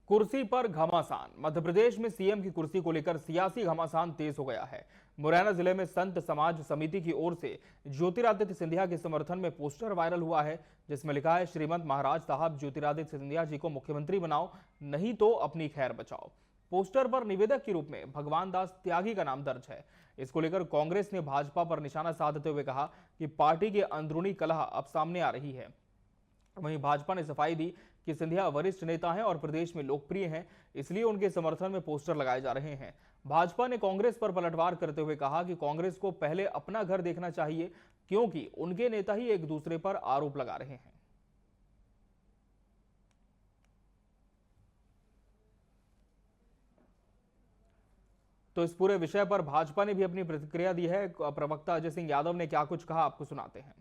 कुर्सी पर घमासान। मध्य प्रदेश में सीएम की कुर्सी को लेकर सियासी घमासान तेज हो गया है। मुरैना जिले में संत समाज समिति की ओर से ज्योतिरादित्य सिंधिया के समर्थन में पोस्टर वायरल हुआ है, जिसमें लिखा है, श्रीमंत महाराज साहब ज्योतिरादित्य सिंधिया जी को मुख्यमंत्री बनाओ, नहीं तो अपनी खैर बचाओ। पोस्टर पर निवेदक के रूप में भगवान दास त्यागी का नाम दर्ज है। इसको लेकर कांग्रेस ने भाजपा पर निशाना साधते हुए कहा कि पार्टी की अंदरूनी कलह अब सामने आ रही है। वहीं भाजपा ने सफाई दी कि सिंधिया वरिष्ठ नेता हैं और प्रदेश में लोकप्रिय हैं, इसलिए उनके समर्थन में पोस्टर लगाए जा रहे हैं। भाजपा ने कांग्रेस पर पलटवार करते हुए कहा कि कांग्रेस को पहले अपना घर देखना चाहिए, क्योंकि उनके नेता ही एक दूसरे पर आरोप लगा रहे हैं। तो इस पूरे विषय पर भाजपा ने भी अपनी प्रतिक्रिया दी है। प्रवक्ता अजय सिंह यादव ने क्या कुछ कहा, आपको सुनाते हैं।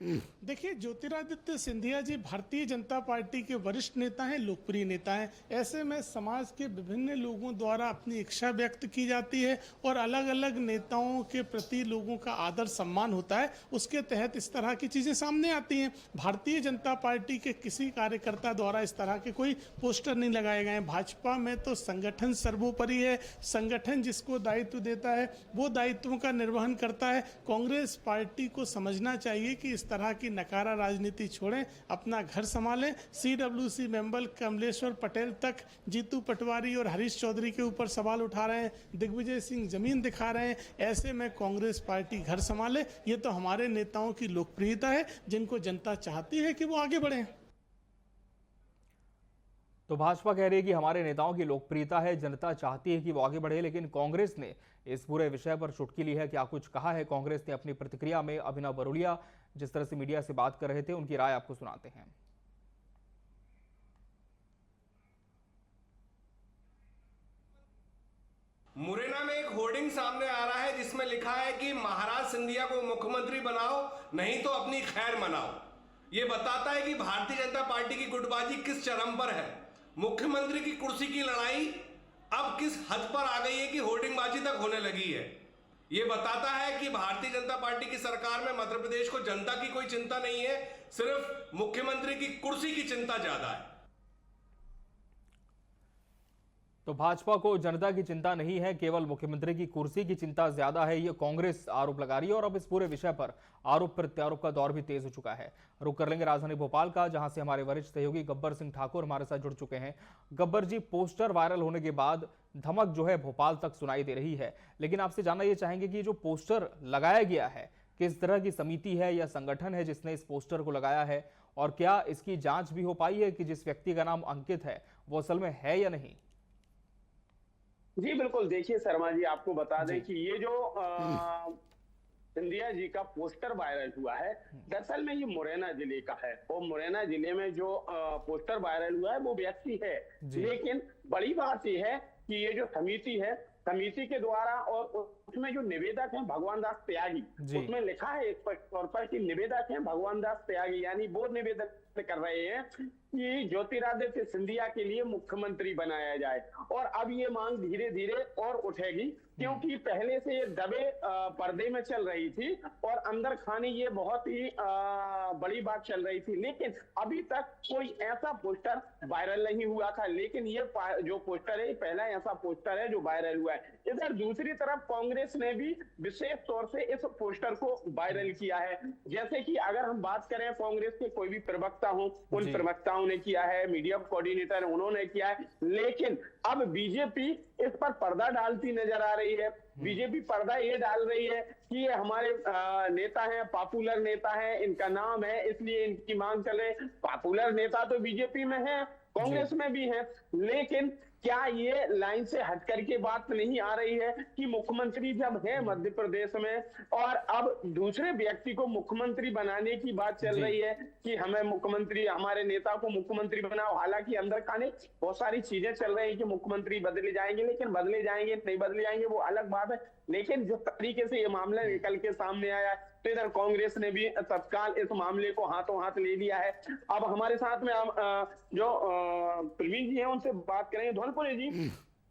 देखिए, ज्योतिरादित्य सिंधिया जी भारतीय जनता पार्टी के वरिष्ठ नेता हैं, लोकप्रिय नेता हैं। ऐसे में समाज के विभिन्न लोगों द्वारा अपनी इच्छा व्यक्त की जाती है और अलग अलग नेताओं के प्रति लोगों का आदर सम्मान होता है। उसके तहत इस तरह की चीज़ें सामने आती हैं। भारतीय जनता पार्टी के किसी कार्यकर्ता द्वारा इस तरह के कोई पोस्टर नहीं लगाए गए हैं। भाजपा में तो संगठन सर्वोपरि है। संगठन जिसको दायित्व देता है वो दायित्वों का निर्वहन करता है। कांग्रेस पार्टी को समझना चाहिए कि इस तरह की नकारा राजनीति छोड़ें, अपना घर संभालें। सीडब्ल्यूसी मेंबर कमलेश्वर पटेल तक जीतू पटवारी और हरीश चौधरी के ऊपर सवाल उठा रहे हैं। दिग्विजय सिंह जमीन दिखा रहे हैं। ऐसे में कांग्रेस पार्टी घर संभाले। ये तो हमारे नेताओं की लोकप्रियता है, जिनको जनता चाहती है कि वो आगे बढ़ें। तो भाजपा कह रही है कि हमारे नेताओं की लोकप्रियता है, जनता चाहती है कि वो आगे बढ़े, लेकिन कांग्रेस ने इस पूरे विषय पर चुटकी ली है। क्या कुछ कहा है कांग्रेस ने अपनी प्रतिक्रिया में। अभिनव बरुलिया जिस तरह से मीडिया से बात कर रहे थे, उनकी राय आपको सुनाते हैं। मुरैना में एक होर्डिंग सामने आ रहा है जिसमें लिखा है कि महाराज सिंधिया को मुख्यमंत्री बनाओ, नहीं तो अपनी खैर मनाओ। यह बताता है कि भारतीय जनता पार्टी की गुटबाजी किस चरम पर है। मुख्यमंत्री की कुर्सी की लड़ाई अब किस हद पर आ गई है कि होर्डिंगबाजी तक होने लगी है। यह बताता है कि भारतीय जनता पार्टी की सरकार में मध्य प्रदेश को जनता की कोई चिंता नहीं है, सिर्फ मुख्यमंत्री की कुर्सी की चिंता ज्यादा है। तो भाजपा को जनता की चिंता नहीं है, केवल मुख्यमंत्री की कुर्सी की चिंता ज्यादा है, ये कांग्रेस आरोप लगा रही है। और अब इस पूरे विषय पर आरोप प्रत्यारोप का दौर भी तेज हो चुका है। रुक कर लेंगे राजधानी भोपाल का, जहां से हमारे वरिष्ठ सहयोगी गब्बर सिंह ठाकुर हमारे साथ जुड़ चुके हैं। गब्बर जी, पोस्टर वायरल होने के बाद धमक जो है भोपाल तक सुनाई दे रही है, लेकिन आपसे जानना यह चाहेंगे कि जो पोस्टर लगाया गया है, किस तरह की समिति है या संगठन है जिसने इस पोस्टर को लगाया है, और क्या इसकी जांच भी हो पाई है कि जिस व्यक्ति का नाम अंकित है वो असल में है या नहीं। जी बिल्कुल, देखिए शर्मा जी, आपको बता दें कि ये जो सिंधिया जी का पोस्टर वायरल हुआ है, दरअसल में ये मुरैना जिले का है। और मुरैना जिले में जो पोस्टर वायरल हुआ है वो व्यक्ति है, लेकिन बड़ी बात ये है कि ये जो समिति है, समिति के द्वारा, और उसमें जो निवेदक हैं भगवान दास त्यागी, उसमें लिखा है एक तौर पर कि निवेदक हैं भगवान दास त्यागी, यानी वो निवेदन कर रहे हैं कि ज्योतिरादित्य सिंधिया के लिए मुख्यमंत्री बनाया जाए। और अब ये मांग धीरे धीरे और उठेगी, क्योंकि पहले से ये दबे पर्दे में चल रही थी और अंदर खाने ये बहुत ही बड़ी बात चल रही थी, लेकिन अभी तक कोई ऐसा पोस्टर वायरल नहीं हुआ था। लेकिन ये जो पोस्टर है, पहला ऐसा पोस्टर है जो वायरल हुआ है। इधर दूसरी तरफ कांग्रेस ने भी विशेष तौर से इस पोस्टर को वायरल किया है। जैसे कि अगर हम बात करें, कांग्रेस के कोई भी प्रवक्ता हो, उन प्रवक्ताओं ने किया है, मीडिया कोऑर्डिनेटर उन्होंने किया है, लेकिन अब बीजेपी इस पर पर्दा डालती नजर आ रही है। बीजेपी पर्दा ये डाल रही है कि ये हमारे नेता हैं, पॉपुलर नेता हैं, इनका नाम है, इसलिए इनकी मांग चले। पॉपुलर नेता तो बीजेपी में है, कांग्रेस में भी है, लेकिन क्या ये लाइन से हट करके बात नहीं आ रही है कि मुख्यमंत्री जब है मध्य प्रदेश में और अब दूसरे व्यक्ति को मुख्यमंत्री बनाने की बात चल रही है कि हमें मुख्यमंत्री, हमारे नेता को मुख्यमंत्री बनाओ। हालांकि अंदर खाने बहुत सारी चीजें चल रही है कि मुख्यमंत्री बदले जाएंगे, लेकिन बदले जाएंगे नहीं बदले जाएंगे वो अलग बात है। लेकिन जिस तरीके से ये मामला निकल के सामने आया, तो इधर कांग्रेस ने भी तत्काल इस मामले को हाथों हाथ ले लिया है। अब हमारे साथ में जो प्रवीण जी हैं उनसे बात करेंगे। धौलपुरे जी,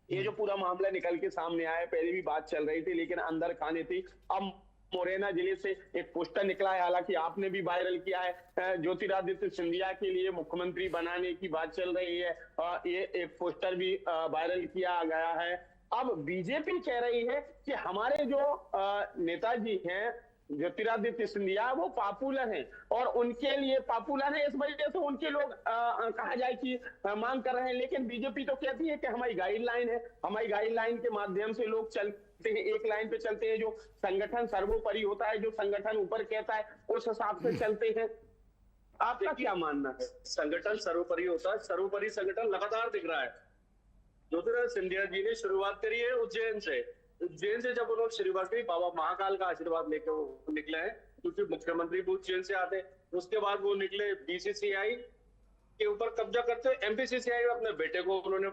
ये जो पूरा मामला निकल के सामने आया, पहले भी बात चल रही थी लेकिन अंदर खाने थी, अब मुरैना जिले से एक पोस्टर निकला है, हालांकि आपने भी वायरल किया है, ज्योतिरादित्य सिंधिया के लिए मुख्यमंत्री बनाने की बात चल रही है। ये एक पोस्टर भी वायरल किया गया है। अब बीजेपी कह रही है कि हमारे जो नेताजी हैं ज्योतिरादित्य सिंधिया वो पॉपुलर हैं और उनके लिए पॉपुलर है, इस वजह से उनके लोग कहा जाए कि मांग कर रहे हैं। लेकिन बीजेपी तो कहती है कि हमारी गाइडलाइन है, हमारी गाइडलाइन के माध्यम से लोग चलते हैं, एक लाइन पे चलते हैं, जो संगठन सर्वोपरि होता है, जो संगठन ऊपर कहता है उस हिसाब से चलते हैं। आपका क्या मानना है? संगठन सर्वोपरि होता है, सर्वोपरि संगठन लगातार दिख रहा है। ज्योतिरादित्य सिंधिया जी ने शुरुआत करी है उज्जैन से। उज्जैन से जब उन्होंने शुरुआत की, बाबा महाकाल का आशीर्वाद लेकर वो निकले हैं, क्योंकि मुख्यमंत्री भी उज्जैन से आते। उसके बाद वो निकले बीसीसीआई के ऊपर कब्जा करते, एमपीसीसीआई में अपने बेटे को उन्होंने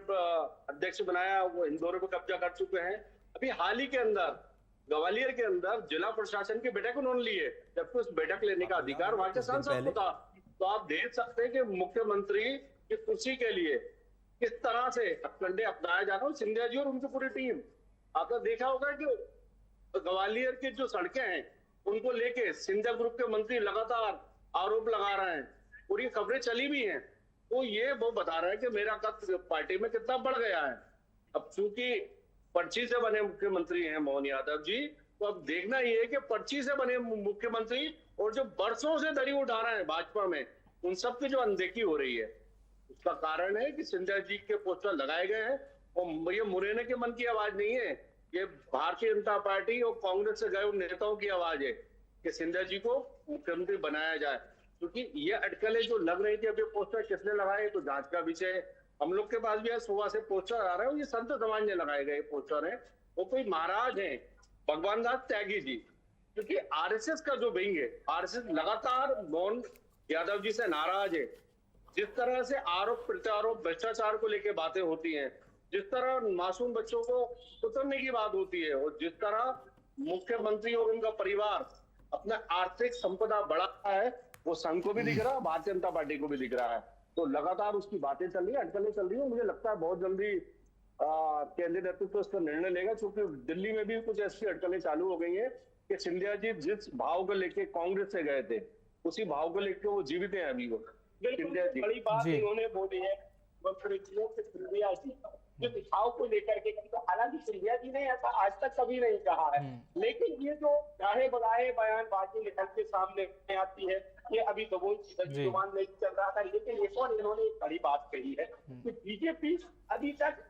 अध्यक्ष बनाया, वो इंदौर पे कब्जा कर चुके हैं। अभी हाल ही के अंदर ग्वालियर के अंदर जिला प्रशासन की बैठक उन्होंने ली है, जबकि उस बैठक लेने का अधिकार वहां के सांसद को था। तो आप देख सकते हैं कि मुख्यमंत्री की कुर्सी के लिए किस तरह से हथकंडे अपनाया जा रहा है। सिंधिया जी और उनकी पूरी टीम, आपने देखा होगा कि ग्वालियर की जो सड़कें हैं उनको लेके सिंधिया ग्रुप के मंत्री लगातार आरोप लगा रहे हैं, पूरी खबरें चली भी हैं। तो ये वो बता रहा है कि मेरा कद पार्टी में कितना बढ़ गया है। अब चूंकि पर्ची से बने मुख्यमंत्री हैं मोहन यादव जी, तो अब देखना ये है कि पर्ची से बने मुख्यमंत्री और जो बरसों से दड़ी उठा रहे हैं भाजपा में, उन सब की जो अनदेखी हो रही है, उसका कारण है कि सिंधिया जी के पोस्टर लगाए गए हैं। और ये मुरैना के मन की आवाज नहीं है, ये भारतीय जनता पार्टी और कांग्रेस से गए उन नेताओं की आवाज है कि सिंधिया जी को मुख्यमंत्री बनाया जाए। क्योंकि ये अटकलें जो लग रही थी, अब ये पोस्टर किसने लगाए तो जांच का विषय है। हम लोग के पास भी आज सुबह से पोस्टर आ रहे हैं, ये संत समाज ने लगाए गए पोस्टर हैं। वो कोई महाराज हैं भगवान दास त्यागी जी, क्योंकि आरएसएस का जो विंग है, आरएसएस लगातार मोहन यादव जी से नाराज है। जिस तरह से आरोप प्रत्यारोप भ्रष्टाचार को लेकर बातें होती हैं, जिस तरह मासूम बच्चों को उतरने की बात होती है, और जिस तरह मुख्यमंत्री और उनका परिवार अपना आर्थिक संपदा बढ़ाता है, वो संघ को भी दिख रहा है, भारतीय जनता पार्टी को भी दिख रहा है। तो लगातार उसकी बातें चल रही है, अटकलें चल रही है। मुझे लगता है बहुत जल्दी केंद्रीय नेतृत्व इस पर निर्णय लेगा, क्योंकि दिल्ली में भी कुछ ऐसी अटकलें चालू हो गई है कि सिंधिया जी जिस भाव को लेके कांग्रेस से गए थे, उसी भाव को लेकर वो जीवित हैं अभी। वो बिल्कुल बड़ी बात इन्होंने बोली है सिंधिया जी जो दिखाव को लेकर के, हालांकि सिंधिया जी ने ऐसा आज तक कभी नहीं कहा है, लेकिन ये जो चाहे बगाहे बयानबाजी निकल के सामने आती है, ये अभी जुबान में चल रहा था। लेकिन एक और इन्होंने एक बड़ी बात कही है कि बीजेपी अभी तक,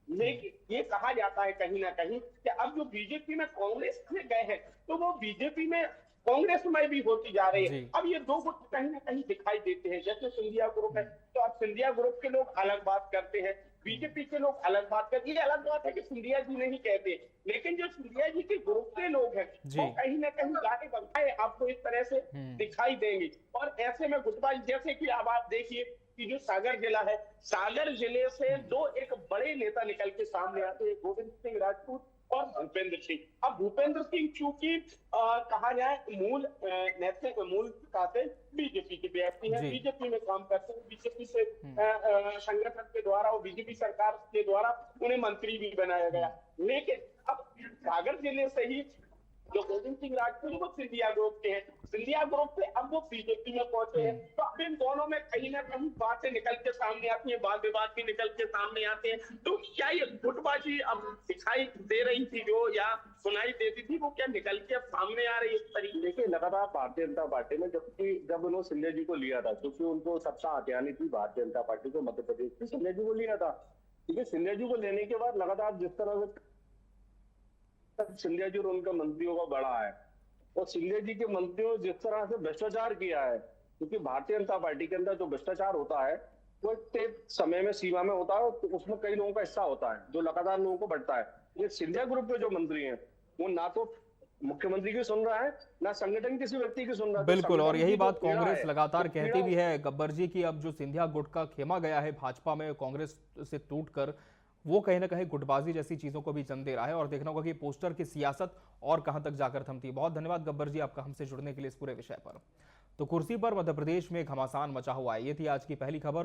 लेकिन ये कहा जाता है कहीं ना कहीं कि अब जो बीजेपी में कांग्रेस में गए हैं, तो वो बीजेपी में कांग्रेस में भी होती जा रही है। अब ये दो गुट कहीं ना कहीं दिखाई देते हैं। जैसे सिंधिया ग्रुप है, तो अब सिंधिया ग्रुप के लोग अलग बात करते हैं, बीजेपी के लोग अलग बात करते हैं। ये अलग बात है कि सिंधिया जी नहीं कहते, लेकिन जो सिंधिया जी के ग्रुप के लोग हैं वो कहीं ना कहीं गाने बजाए आपको इस तरह से दिखाई देंगे। और ऐसे में गुटबाजी, जैसे कि अब आप देखिए कि जो सागर जिला है, सागर जिले से दो एक बड़े नेता निकल के सामने आते हैं, गोविंद सिंह राजपूत और भूपेंद्र सिंह। अब भूपेंद्र सिंह चूंकि कहा जाए मूल से बीजेपी के व्यक्ति है, बीजेपी में काम करते हैं, बीजेपी से संगठन के द्वारा और बीजेपी सरकार के द्वारा उन्हें मंत्री भी बनाया गया। लेकिन अब सागर जिले से ही जो गोविंद सिंह राजपूत वो सिंधिया ग्रुप के हैं, सिंधिया ग्रुप से अब वो बीजेपी में पहुंचे हैं। तो अब इन दोनों में कहीं ना कहीं बातें निकल के सामने आती है, वाद विवाद भी निकल के सामने आते हैं। तो क्या ये गुटबाजी अब दिखाई दे रही थी जो, या सुनाई देती थी, वो क्या निकल के सामने आ रही है इस तरीके? देखिए, लगातार भारतीय जनता पार्टी में जब उन्होंने सिंधिया जी को लिया था, क्योंकि उनको सत्ता हथियानी थी भारतीय जनता पार्टी को मध्य प्रदेश में, सिंधिया जी को लिया था। क्योंकि सिंधिया जी को लेने के बाद लगातार जिस तरह से सिंधिया जी और उनके मंत्रियों का बढ़ा है, और सिंधिया जी के मंत्रियों जिस तरह से भ्रष्टाचार किया है, क्योंकि भारतीय जनता पार्टी के अंदर जो भ्रष्टाचार होता है वो एक समय में सीमा में होता है, तो उसमें कई लोगों का हिस्सा होता है जो लगातार लोगों को बढ़ता है। ये सिंधिया ग्रुप के जो मंत्री हैं वो ना तो मुख्यमंत्री की सुन रहा है, ना संगठन किसी व्यक्ति की सुन रहा है। बिल्कुल, और यही बात कांग्रेस लगातार कहती भी है गब्बर जी की अब जो सिंधिया गुट का खेमा गया है भाजपा में कांग्रेस से टूटकर, वो कहीं ना कहीं गुटबाजी जैसी चीजों को भी जन्म दे रहा है। और देखना होगा कि पोस्टर की सियासत और कहां तक जाकर थमती है। बहुत धन्यवाद गब्बर जी आपका हमसे जुड़ने के लिए इस पूरे विषय पर। तो कुर्सी पर मध्य प्रदेश में घमासान मचा हुआ है, ये थी आज की पहली खबर।